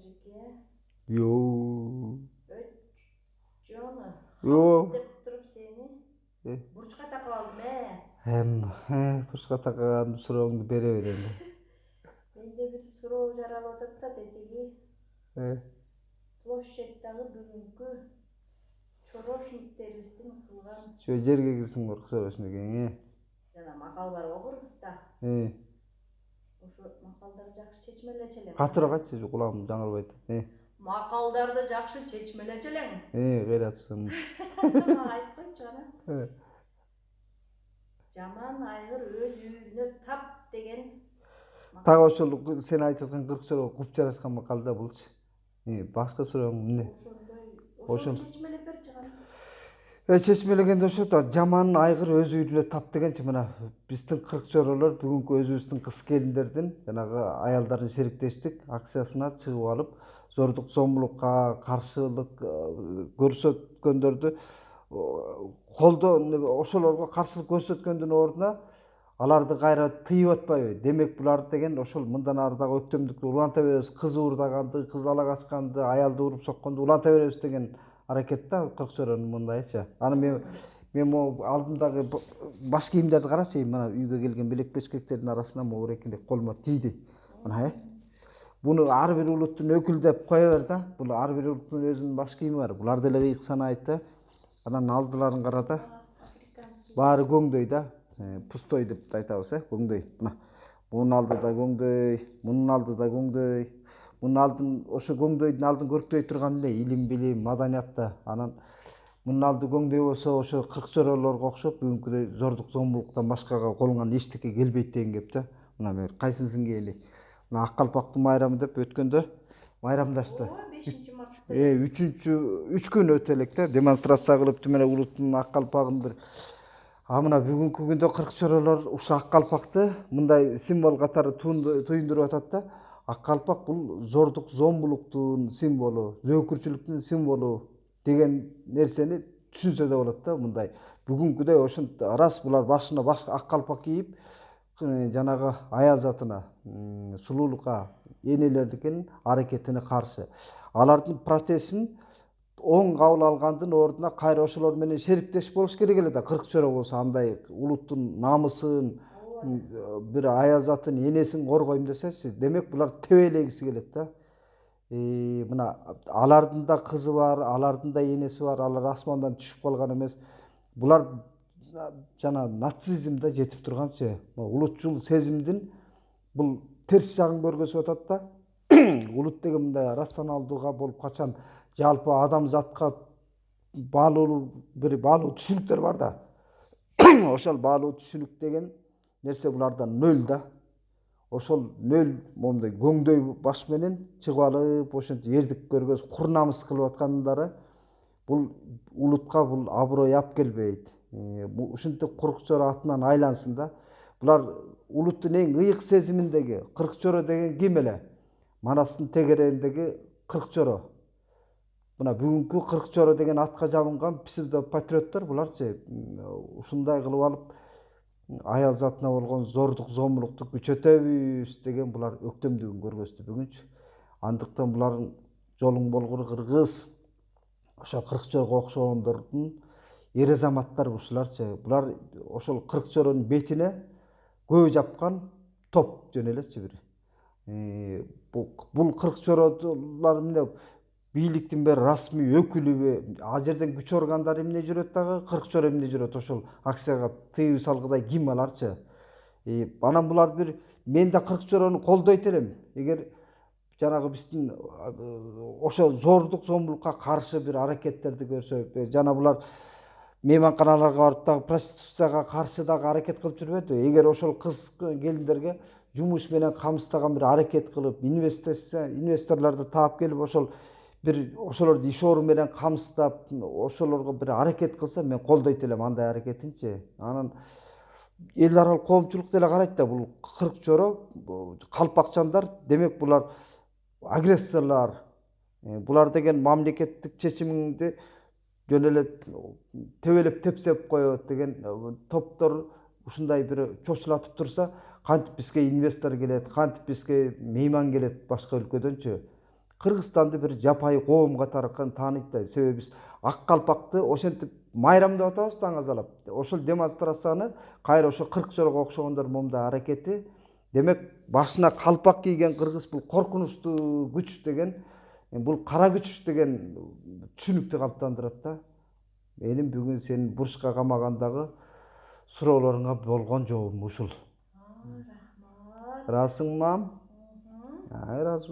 жеке. Yo. Жона. Yo. Деп туруп сени бурчка такып алдым. Бурчка таккан сурооңду бере бер энди. Менде бир суроо жаралып атат да тетиги. Площадьтагы бүгүнкү чорошниктерибиздин кылган. Şöyle жерге кирсиң чорошник эң. Жана макал бар го Кыргызда. Ошо макалдар жакшы чечмелечи элең. Катыраак айтчы, кулагым жаңылбай атат. Макалдарды жакшы чечмелечи элең. Кыйратсың. Айтып койчу ана. Жаман айгыр өз үйүнө тап деген. Так ошол сен айтып аткан кыргызчага куп жарашкан макал да булчу. Башка сурооң эмне? Ошол чечмелеп берчи кана. Чечмелегенде ошо да жаман айгыр өз үйүнө тап дегенчи, мына биздин кыргызчолор бүгүнкү өзүбүздүн кыз келиндердин жанагы аялдардын шериктештик акциясына чыгып алып, зордук зомбулукка каршылык көрсөткөндөрдү колдоо, ошолорго каршылык көрсөткөндүн ордуна аларды кайра тыйып атпайбы? Демек булар деген ошол мындан ары дагы өктөмдүктү уланта беребиз, кыз уурдаганды, кыз ала качканды, аялды уруп сокконду уланта беребиз деген аракет да кыргызчолордун мындайчы. Аны мен могу алдымдагы баш кийимдерди карачы, мына үйгө келген белек бешкектердин арасына могу эркинлек колума тийди. Мына буну ар бир улуттун өкүлү деп кое бер да. Бул ар бир улуттун өзүнүн баш кийими бар. Булар деле ыйык санайт да. Анан алдыларын кара да. Баары көңдөй да. Пустой деп айтабыз, көңдөй. Мына бунун алды да көңдөй, мунун алды да көңдөй. Мунун алдын, ошо көңдөйдүн алдын көрктөй турган эле илим, билим, маданиятта. Анан мунун алды көңдөй болсо, ошо кыргызчолорго окшоп бүгүнкүдөй зордук зомбулуктан башкага колуңан эчтеке келбейт деген кеп да. Мына мен кайсынысын кийели? Мына ак калпактын майрамы деп өткөндө майрамдашты. 5-март. 3 күн өтө элек да, демонстрация кылып тимеле улуттун ак калпагын бир. Мына бүгүнкү күндө кыргызчолор ушул ак калпакты мындай символ катары туюндуруп атат да. Ак калпак бул зордук зомбулуктун символу, зөөкүрчүлүктүн символу деген нерсени түшүнсө да болот да. Мындай бүгүнкүдөй ошентип рас булар башына ак калпак кийип жанагы аял затына, сулуулукка, энелердикин аракетине каршы. Алардын протестин оң кабыл алгандын ордуна кайра ошолор менен шериктеш болуш керек эле да. Кыргызчолор болсо андай улуттун намысын, бир аял затын, энесин коргойм десечи, демек булар тебелегиси келет да. Мына алардын да кызы бар, алардын да энеси бар, алар асмандан түшүп калган эмес. Булар жана нацизмде жетип турганчы, улутчул сезимдин бул терс жагын көргөзүп атат да. Улут деген мындай рационалдууга болуп качан жалпы адамзатка баалуу түшүнүктөр бар да. Ошол баалуу түшүнүк деген нерсе буларда нөл да. Ошол нөл момундай көңдөй баш менен чыгып алып, ошентип эрдик көргөз, кур намыс кылып аткандары бул улутка бул аброй алып келбейт. Ушинтип кыргызчор атынан айлансын да. Булар улуттун эң ыйык сезиминдеги кыргызчоро деген ким эле? Манастын тегерегиндеги кыргызчоро. Мына бүгүнкү кыргызчоро деген атка жабынган псевдопатриоттор буларчы. Ушундай кылып алып аял затына болгон зордук зомбулукту күчөтөбүз деген булар өктөмдүгүн көргөздү бүгүнчү. Андыктан булардын жолуң болгуру кыргыз, ошо кыргызчорго окшогондордун эр азаматтар ушуларчы. Булар ошол кыргызчоронун бетине көө жапкан топ жөн элечи бир. Бул кыргызчоролор эмне бийликтин бир расмий өкүлүбү, ал жерден күч органдары эмне жүрөт дагы, кыргызчор эмне жүрөт ошол акцияга тыюу салгыдай ким аларчы? Анан булар бир мен да кыргызчорону колдойт элем. Эгер жанагы биздин ошо зордук зомбулукка каршы бир аракеттерди көрсө, жана булар мейманканаларга барып дагы проституцияга каршы дагы аракет кылып жүрбөдү. Эгер ошол кыз келиндерге жумуш менен камсыздаган бир аракет кылып, инвесторлорду таап келип ошол бир ошолорду иш орун менен камсыздап, ошолорго бир аракет кылса, мен колдойт элем андай аракетинчи. Анан эл аралык коомчулук деле карайт да, бул кыргызчоро, калпакчандар, демек булар агрессорлор. Булар деген мамлекеттик чечимди жөн эле тебелеп тепсеп коет деген топтор ушундай бир чочулатып турса, кантип бизге инвестор келет, кантип бизге мейман келет башка өлкөдөнчү. Кыргызстанды бир жапайы коом катары тааныйт да. Себеби биз ак калпакты ошентип майрам деп атабыз таң азалап. Ошол демонстрацияны кайра ошо 40 жолго окшогондор момунда аракети. Демек башына калпак кийген кыргыз бул коркунучтуу күч деген, бул кара күч деген түшүнүктү калыптандырат да. Менин бүгүн сенин бурчка камагандагы суроолоруңа болгон жообум ушул. Рахмат. Ыраазысыңбы мам? Мгм. Ыраазы.